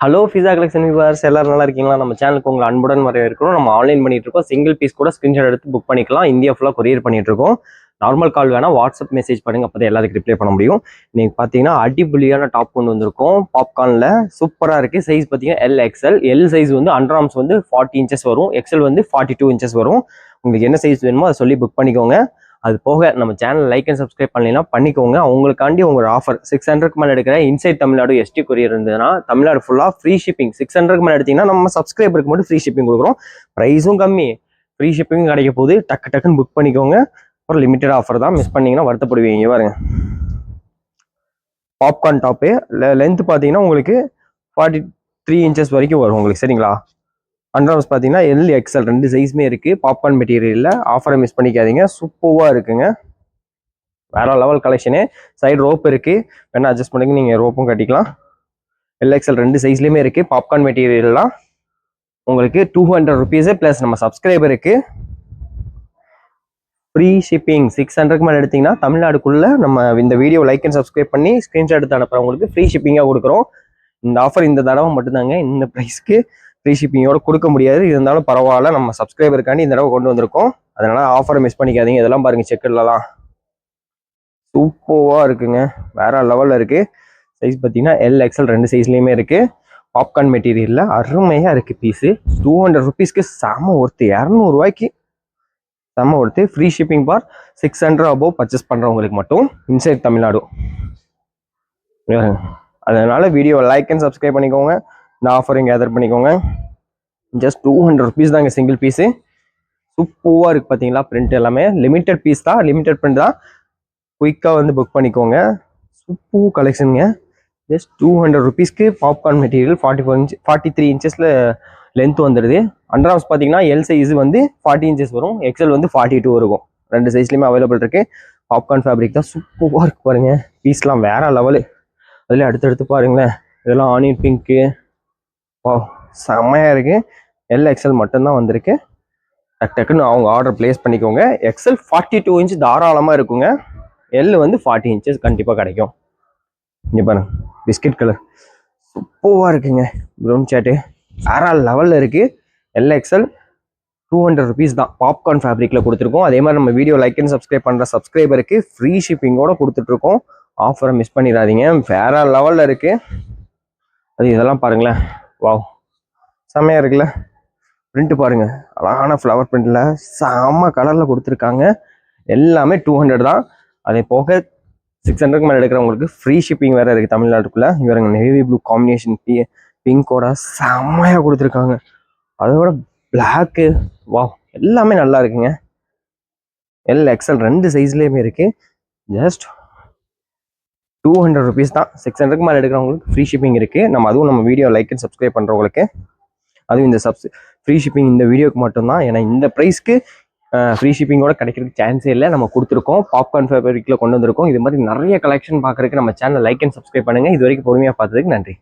Hello pizza collection viewers எல்லாரும் நல்லா இருக்கீங்களா? நம்ம சேனலுக்கு உங்களை அன்புடன் வரவேற்கிறோம். நம்ம ஆன்லைன் பண்ணிட்டு இருக்கோம். சிங்கிள் பீஸ் கூட ஸ்கிரீன்ஷாட் எடுத்து புக் பண்ணிக்கலாம். இந்தியா ஃபுல்லாக கொரியர் பண்ணிட்டு இருக்கோம். நார்மல் கால் வேணா வாட்ஸ்அப் மெசேஜ் பண்ணுங்க, அப்போ எல்லாத்துக்கும் ரிப்ளை பண்ண முடியும். இன்னைக்கு பார்த்தீங்கன்னா அடிபுலியான டாப் கொண்டு வந்திருக்கோம். பாப்கார்னில் சூப்பராக இருக்குது. சைஸ் பார்த்தீங்கன்னா எல்எக்ஸ்எல். எல் சைஸ் வந்து அண்டர் ஆர்ம்ஸ் வந்து 40 இன்ச்சஸ் வரும். எக்ஸ்எல் வந்து 42 இன்ச்சஸ் வரும். உங்களுக்கு என்ன சைஸ் வேணுமோ அதை சொல்லி புக் பண்ணிக்கோங்க. அது போக நம்ம சேனல் லைக் அண்ட் சப்ஸ்கிரைப் பண்ணலைன்னா பண்ணிக்கோங்க. உங்களுக்காண்டி உங்களோட ஆஃபர் 600க்கு மேலே எடுக்கிற இன்சைட் தமிழ்நாடு எஸ்டி கொரியர் இருந்ததுன்னா தமிழ்நாடு ஃபுல்லாக ஃப்ரீ ஷிப்பிங். 600க்கு மேலே எடுத்தீங்கன்னா நம்ம சப்ஸ்கிரைபருக்கு மட்டும் ஃப்ரீ ஷிப்பிங் கொடுக்குறோம். ப்ரைஸும் கம்மி, ஃப்ரீ ஷிப்பிங் கிடைக்க போது. டக்குன்னு புக் பண்ணிக்கோங்க. ஒரு லிமிட்டட் ஆஃபர் தான், மிஸ் பண்ணிங்கன்னா வருத்தப்படுவீங்க. பாருங்க, பாப்கார்ன் டாப்பு லென்த் பார்த்தீங்கன்னா உங்களுக்கு 43 இன்ச்சஸ் வரைக்கும் வரும் உங்களுக்கு. சரிங்களா? அண்டர்ஆர்ம்ஸ் பார்த்தீங்கன்னா எல் எக்ஸ்எல் ரெண்டு சைஸுமே இருக்குது. பாப்கார்ன் மெட்டீரியலில் ஆஃபரை மிஸ் பண்ணிக்காதீங்க. சூப்பராக இருக்குங்க. வேற லெவல் கலெக்ஷனு. சைடு ரோப் இருக்குது, வேணா அட்ஜஸ்ட் பண்ணிங்க, நீங்கள் ரோப்பும் கட்டிக்கலாம். எல் எக்ஸ்எல் ரெண்டு சைஸ்லேயுமே இருக்குது. பாப்கார்ன் மெட்டீரியல்லாம் உங்களுக்கு 200 ருபீஸு ப்ளஸ் நம்ம சப்ஸ்கிரைபருக்கு ஃப்ரீ ஷிப்பிங். 600க்கு மேலே எடுத்தீங்கன்னா தமிழ்நாடுக்குள்ளே நம்ம இந்த வீடியோ லைக் அண்ட் சப்ஸ்கிரைப் பண்ணி ஸ்க்ரீன்ஷாட் எடுத்து அனுப்புறவங்களுக்கு ஃப்ரீ ஷிப்பிங்காக கொடுக்குறோம். இந்த ஆஃபர் இந்த தடவை மட்டும்தாங்க. இந்த ப்ரைஸ்க்கு ஃப்ரீ ஷிப்பிங்கோட கொடுக்க முடியாது. இருந்தாலும் பரவாயில்ல, நம்ம சப்ஸ்கிரைபருக்காண்டி இந்த தடவை கொண்டு வந்திருக்கோம். அதனால ஆஃபரை மிஸ் பண்ணிக்காதீங்க. இதெல்லாம் பாருங்க, செக்கர்லாம் சூப்பராக இருக்குங்க. வேற லெவலில் இருக்கு. சைஸ் பார்த்தீங்கன்னா எல் எக்ஸ்எல் ரெண்டு சைஸ்லையுமே இருக்கு. பாப்கார்ன் மெட்டீரியலில் அருமையாக இருக்கு. பீஸு 200 ருபீஸ்க்கு செம ஒர்த்து. 200 ரூபாய்க்கு செம ஒர்த்து. ஃப்ரீ ஷிப்பிங் பார் 600 அபோவ் பர்ச்சேஸ் பண்ணுறவங்களுக்கு மட்டும் இன்சைட் தமிழ்நாடு. அதனால வீடியோ லைக் அண்ட் சப்ஸ்கிரைப் பண்ணிக்கோங்க. இந்த ஆஃபரையும் கேதர் பண்ணிக்கோங்க. ஜஸ்ட் 200 ருபீஸ் தாங்க சிங்கிள் பீஸு. சூப்பராக இருக்குது பார்த்தீங்களா? பிரிண்ட் எல்லாமே லிமிட்டட் பீஸ் தான், லிமிட்டட் பிரிண்ட் தான். குயிக்காக வந்து புக் பண்ணிக்கோங்க. சூப்பர் கலெக்ஷனுங்க. ஜஸ்ட் 200 ருபீஸ்க்கு பாப்கார்ன் மெட்டீரியல் 43 இன்ச்சஸில் லென்த் வந்துடுது. அண்டர்ஆர்ம்ஸ் பார்த்தீங்கன்னா எல் சைஸ் வந்து 40 இன்ச்சஸ் வரும். எக்ஸ்எல் வந்து 42 இருக்கும். ரெண்டு சைஸ்லையுமே அவைலபிள் இருக்குது. பாப்கார்ன் ஃபேப்ரிக் தான். சூப்பராக இருக்குது பாருங்கள். பீஸ்லாம் வேற லெவலு. அதில் அடுத்தடுத்து பாருங்களேன், இதெல்லாம் ஆனியன் பிங்க்கு. ஓ, செம்மையாக இருக்குது. எல் எக்ஸ்எல் மட்டும்தான் வந்திருக்கு. டக்குன்னு அவங்க ஆர்டர் பிளேஸ் பண்ணிக்கோங்க. எக்ஸ்எல் 42 இன்ச் தாராளமாக இருக்குங்க. எல் வந்து 40 இன்ச்சஸ் கண்டிப்பாக கிடைக்கும். இங்கே பாருங்க, பிஸ்கட் கலர் சூப்பராக இருக்குங்க. ப்ரௌன் சாட்டு வேற லெவலில் இருக்குது. எல் எக்ஸ்எல் 200 ருபீஸ் தான். பாப்கார்ன் ஃபேப்ரிக்கில் கொடுத்துருக்கோம். அதே மாதிரி நம்ம வீடியோ லைக் அண்ட் சப்ஸ்கிரைப் பண்ணுற சப்ஸ்கிரைபருக்கு ஃப்ரீ ஷிப்பிங்கோடு கொடுத்துட்ருக்கோம். ஆஃபரை மிஸ் பண்ணிடாதீங்க. வேற லெவலில் இருக்குது. அது இதெல்லாம் பாருங்களேன், வாவ் செம்மையாக இருக்குல்ல? பிரிண்ட் பாருங்க, அழகான ஃப்ளவர் பிரிண்ட்ல செம்ம கலர்ல கொடுத்துருக்காங்க. எல்லாமே 200 தான். அதே போக 600க்கு மேலே எடுக்கிறவங்களுக்கு ஃப்ரீ ஷிப்பிங் வேற இருக்கு தமிழ்நாட்டுக்குள்ள. இவருங்க நேவி ப்ளூ காம்பினேஷன் பிங்கோட செம்மையா கொடுத்துருக்காங்க. அதோட பிளாக்கு, வா எல்லாமே நல்லா இருக்குங்க. எல் எக்ஸ்எல் ரெண்டு சைஸ்லயுமே இருக்கு. ஜஸ்ட் 200 ருபீஸ் தான். 600க்கு மேலே எடுக்கிறவங்களுக்கு ஃப்ரீ ஷிப்பிங் இருக்கு. அதுவும் நம்ம வீடியோ லைக் அண்ட் சப்ஸ்கிரைப் பண்றவங்களுக்கு அதுவும் இந்த ஃப்ரீ ஷிப்பிங் இந்த வீடியோக்கு மட்டும்தான். ஏன்னா இந்த ப்ரைஸ்க்கு ஃப்ரீ ஷிப்பிங்கோட கிடைக்கிறதுக்கு சான்ஸே இல்லை. நம்ம கொடுத்துருக்கோம். பாப்கார்ன் ஃபேப்ரிக்கில் கொண்டு வந்திருக்கோம். இது மாதிரி நிறைய கலெக்ஷன் பார்க்குறதுக்கு நம்ம சேனல் லைக் அண்ட் சப்ஸ்கிரைப் பண்ணுங்கள். இது வரைக்கும் பொறுமையாக பார்த்ததுக்கு நன்றி.